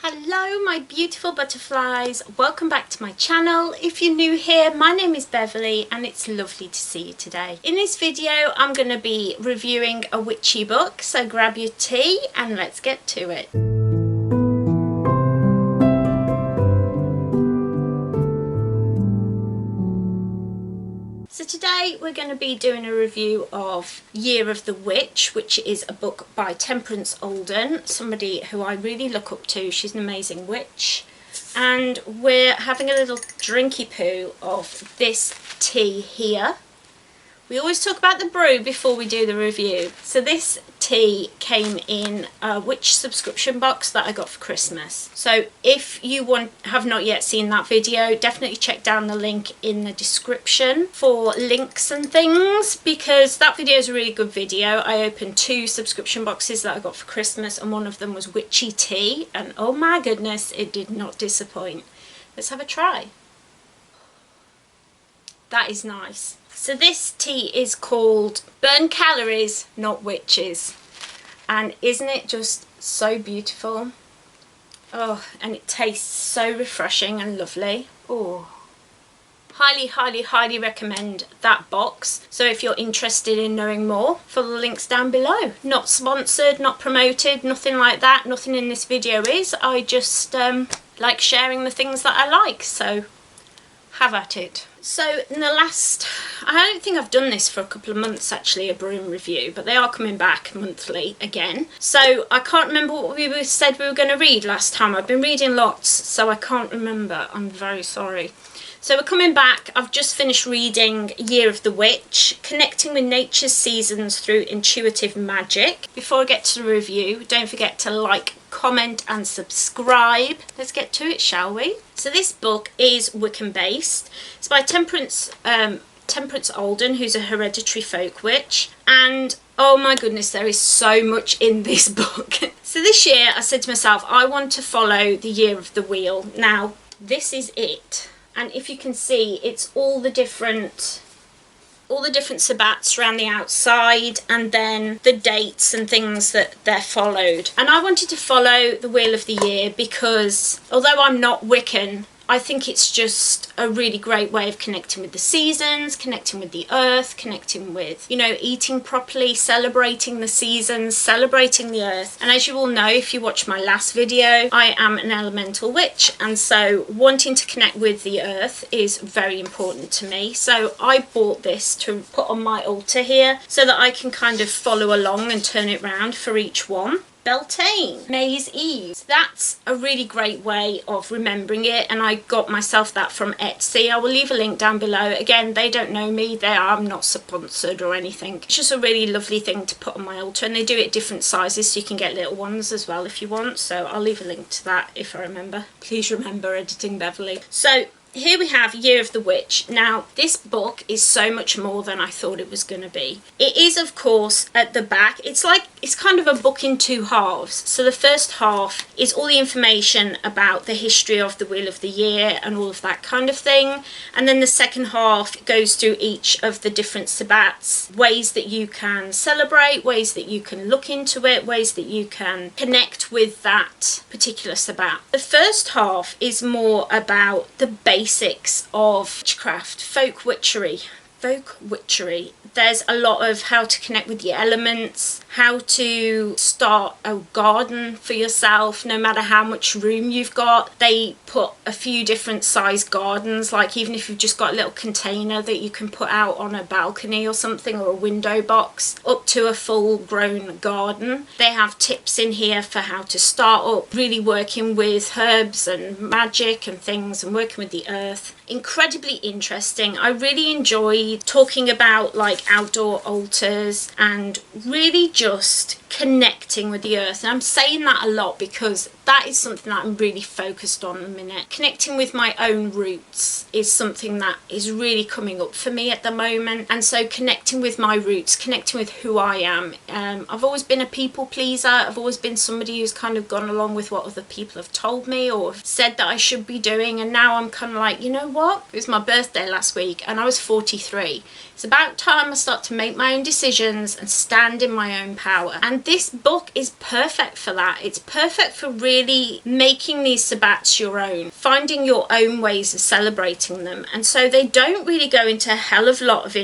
Hello my beautiful butterflies, welcome back to my channel. If you're new here, my name is Beverly and it's lovely to see you today. In this video I'm going to be reviewing a witchy book, so grab your tea and let's get to it. So today we're going to be doing a review of Year of the Witch, which is a book by Temperance Alden, somebody who I really look up to. She's an amazing witch. And we're having a little drinky poo of this tea here. We always talk about the brew before we do the review. So this tea came in a witch subscription box that I got for Christmas. So if you have not yet seen that video, definitely check down the link in the description for links and things, because that video is a really good video. I opened 2 subscription boxes that I got for Christmas and one of them was witchy tea, and oh my goodness, it did not disappoint. Let's have a try. That is nice. So this tea is called Burn Calories, Not Witches. And isn't it just so beautiful? Oh, and it tastes so refreshing and lovely. Oh, highly recommend that box. So if you're interested in knowing more, follow the links down below. Not sponsored, not promoted, nothing like that. Nothing in this video is. I just like sharing the things that I like, so have at it. So in the last, I don't think I've done this for a couple of months actually, a broom review, but they are coming back monthly again. So I can't remember what we said we were going to read last time. I've been reading lots, so I can't remember. I'm very sorry. So we're coming back. I've just finished reading Year of the Witch, connecting with nature's seasons through intuitive magic. Before I get to the review, don't forget to like, comment and subscribe. Let's get to it, shall we? So this book is Wiccan based. It's by Temperance Alden, who's a hereditary folk witch, and oh my goodness, there is so much in this book. So this year I said to myself, I want to follow the Year of the Wheel. Now this is it, and if you can see, it's all the different sabbats around the outside, and then the dates and things that they're followed. And I wanted to follow the Wheel of the Year because although I'm not Wiccan, I think it's just a really great way of connecting with the seasons, connecting with the earth, connecting with, you know, eating properly, celebrating the seasons, celebrating the earth. And as you all know, if you watched my last video, I am an elemental witch, and so wanting to connect with the earth is very important to me. So I bought this to put on my altar here so that I can kind of follow along and turn it round for each one. Beltane, May's Eve. That's a really great way of remembering it, and I got myself that from Etsy. I will leave a link down below. Again, they don't know me, I'm not sponsored or anything. It's just a really lovely thing to put on my altar, and they do it different sizes, so you can get little ones as well if you want. So I'll leave a link to that if I remember. Please remember, Editing Beverly. So here we have Year of the Witch. Now, this book is so much more than I thought it was going to be. It is, of course, at the back. It's kind of a book in 2 halves. So the first half is all the information about the history of the Wheel of the Year and all of that kind of thing. And then the second half goes through each of the different sabbats, ways that you can celebrate, ways that you can look into it, ways that you can connect with that particular sabbat. The first half is more about the basics of witchcraft, folk witchery. There's a lot of how to connect with the elements, how to start a garden for yourself no matter how much room you've got. They put a few different size gardens, like even if you've just got a little container that you can put out on a balcony or something, or a window box, up to a full grown garden. They have tips in here for how to start up, really working with herbs and magic and things, and working with the earth. Incredibly interesting. I really enjoyed talking about like outdoor altars and really just connecting with the earth. And I'm saying that a lot because that is something that I'm really focused on at the minute. Connecting with my own roots is something that is really coming up for me at the moment, and so connecting with my roots, connecting with who I am. I've always been a people pleaser. I've always been somebody who's kind of gone along with what other people have told me or said that I should be doing, and now I'm kind of like, you know what, it was my birthday last week and I was 43. It's about time I start to make my own decisions and stand in my own power, and this book is perfect for that. It's perfect for really really making these sabbats your own, finding your own ways of celebrating them. And so they don't really go into a hell of a lot of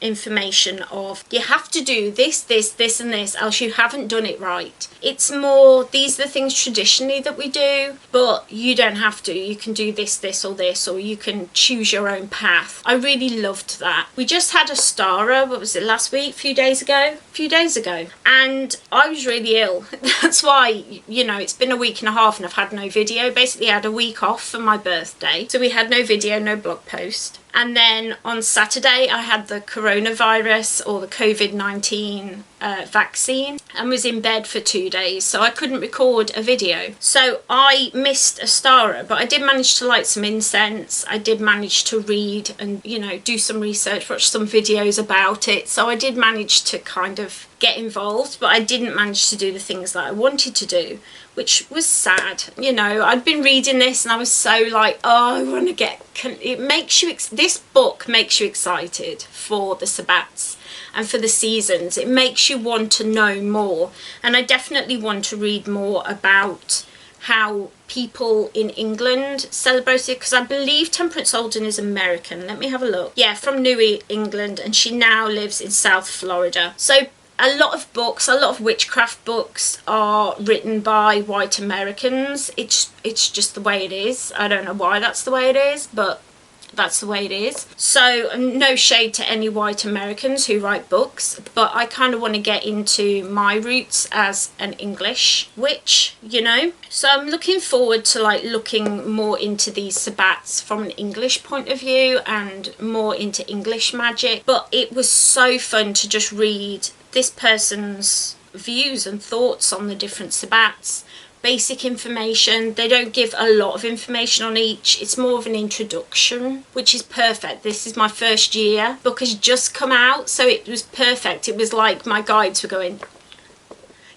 information of you have to do this, this, this and this, else you haven't done it right. It's more, these are the things traditionally that we do, but you don't have to. You can do this, this or this, or you can choose your own path. I really loved that. We just had a Stara, what was it, last week, a few days ago, and I was really ill. That's why, you know, it's been a week and a half and I've had no video. Basically I had a week off for my birthday, so we had no video, no blog post. And then on Saturday I had the coronavirus, or the COVID-19 vaccine, and was in bed for 2 days, so I couldn't record a video. So I missed a Stara, but I did manage to light some incense. I did manage to read and, you know, do some research, watch some videos about it. So I did manage to kind of get involved, but I didn't manage to do the things that I wanted to do, which was sad. You know, I'd been reading this and I was so like, oh, I want to get, it makes you, this book makes you excited for the sabbats and for the seasons. It makes you want to know more, and I definitely want to read more about how people in England celebrate it, because I believe Temperance Holden is American. Let me have a look. Yeah, from New England, and she now lives in South Florida. So a lot of books, a lot of witchcraft books are written by white Americans. It's just the way it is. I don't know why that's the way it is, but that's the way it is. So no shade to any white Americans who write books, but I kind of want to get into my roots as an English witch, you know. So I'm looking forward to like looking more into these sabbats from an English point of view and more into English magic. But it was so fun to just read this person's views and thoughts on the different sabbats. Basic information. They don't give a lot of information on each. It's more of an introduction, which is perfect. This is my first year. Book has just come out, so it was perfect. It was like my guides were going,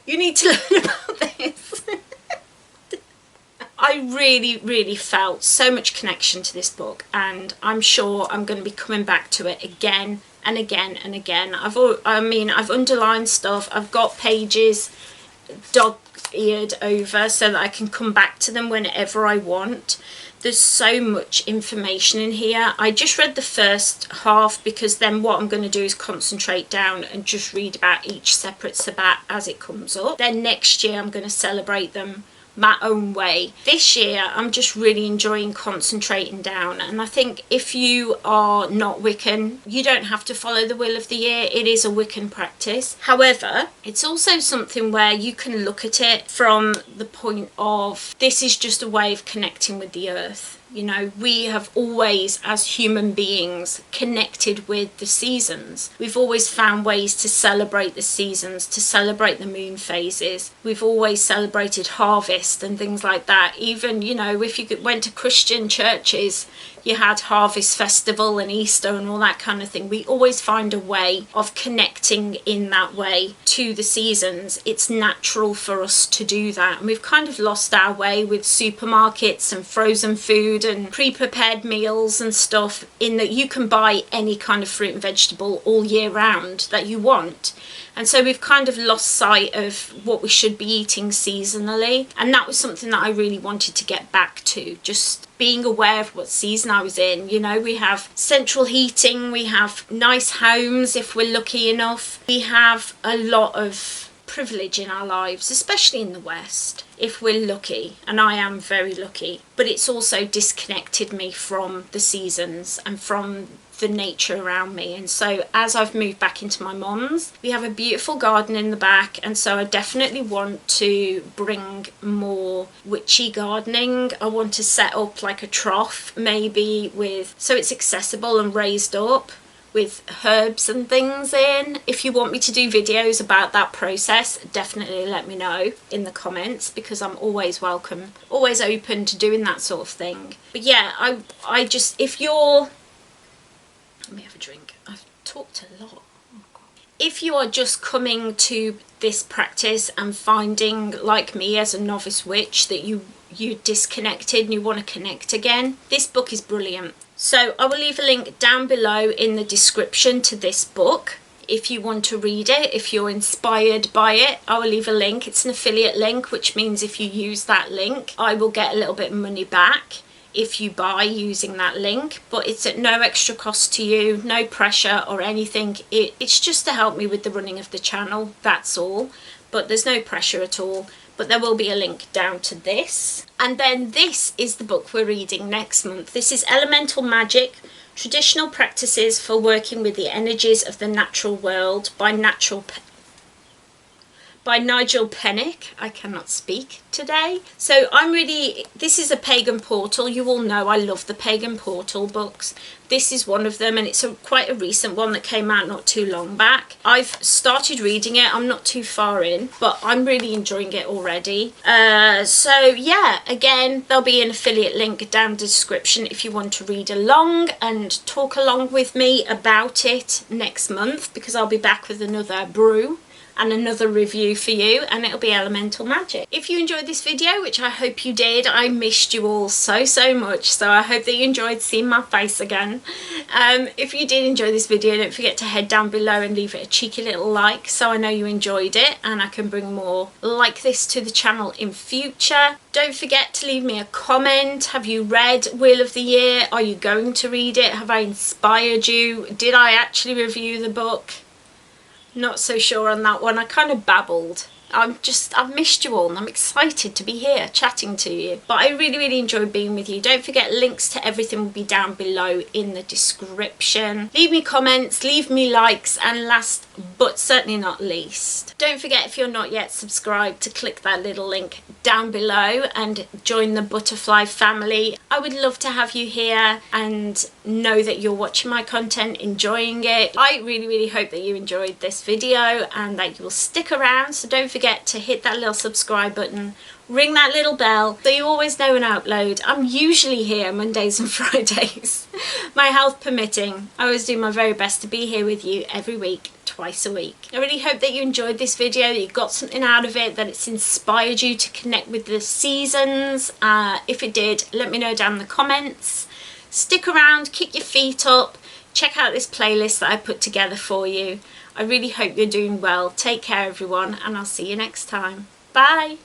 you need to learn about this. I really felt so much connection to this book, and I'm sure I'm going to be coming back to it again and again and again. I've underlined stuff. I've got pages dog-eared over so that I can come back to them whenever I want. There's so much information in here. I just read the first half, because then what I'm going to do is concentrate down and just read about each separate sabbat as it comes up. Then next year I'm going to celebrate them my own way. This year I'm just really enjoying concentrating down, and I think if you are not Wiccan, you don't have to follow the wheel of the year. It is a Wiccan practice. However, it's also something where you can look at it from the point of, this is just a way of connecting with the earth. You know, we have always, as human beings, connected with the seasons. We've always found ways to celebrate the seasons, to celebrate the moon phases. We've always celebrated harvest and things like that. Even, you know, if you went to Christian churches, you had Harvest Festival and Easter and all that kind of thing. We always find a way of connecting in that way to the seasons. It's natural for us to do that. And we've kind of lost our way with supermarkets and frozen food and pre-prepared meals and stuff, in that you can buy any kind of fruit and vegetable all year round that you want. And so we've kind of lost sight of what we should be eating seasonally. And that was something that I really wanted to get back to, just being aware of what season I was in. You know, we have central heating, we have nice homes if we're lucky enough. We have a lot of privilege in our lives, especially in the West, if we're lucky, and I am very lucky. But it's also disconnected me from the seasons and from the nature around me. And so as I've moved back into my mum's, we have a beautiful garden in the back, and so I definitely want to bring more witchy gardening. I want to set up like a trough, maybe with, so it's accessible and raised up, with herbs and things in. If you want me to do videos about that process, definitely let me know in the comments, because I'm always welcome, always open to doing that sort of thing. But yeah, I just, if you're, let me have a drink, I've talked a lot. If you are just coming to this practice and finding, like me as a novice witch, that you're disconnected and you want to connect again, this book is brilliant. So I will leave a link down below in the description to this book. if you want to read it, if you're inspired by it. I will leave a link. It's an affiliate link, which means if you use that link, I will get a little bit of money back if you buy using that link, but it's at no extra cost to you, no pressure or anything. It's just to help me with the running of the channel, that's all, but there's no pressure at all. But there will be a link down to this. And then this is the book we're reading next month. This is Elemental Magic, Traditional Practices for Working with the Energies of the Natural World by Nigel Pennick. I cannot speak today. So this is a Pagan Portal. You all know I love the Pagan Portal books. This is one of them, and it's quite a recent one that came out not too long back. I've started reading it. I'm not too far in, but I'm really enjoying it already. So yeah, again, there'll be an affiliate link down the description if you want to read along and talk along with me about it next month, because I'll be back with another brew and another review for you, and it'll be Elemental Magic. If you enjoyed this video, which I hope you did, I missed you all so much, so I hope that you enjoyed seeing my face again. If you did enjoy this video, don't forget to head down below and leave it a cheeky little like, so I know you enjoyed it and I can bring more like this to the channel in future. Don't forget to leave me a comment. Have you read Wheel of the Year? Are you going to read it? Have I inspired you? Did I actually review the book? Not so sure on that one. I kind of babbled. I've missed you all, and I'm excited to be here chatting to you. But I really enjoyed being with you. Don't forget, links to everything will be down below in the description. Leave me comments, leave me likes, and last but certainly not least, don't forget, if you're not yet subscribed, to click that little link down below and join the butterfly family. I would love to have you here and know that you're watching my content, enjoying it. I really hope that you enjoyed this video and that you will stick around, so don't forget to hit that little subscribe button, ring that little bell so you always know when I upload. I'm usually here Mondays and Fridays, my health permitting. I always do my very best to be here with you every week, twice a week. I really hope that you enjoyed this video, that you got something out of it, that it's inspired you to connect with the seasons. If it did, let me know down in the comments. Stick around, kick your feet up, check out this playlist that I put together for you. I really hope you're doing well. Take care everyone, and I'll see you next time. Bye!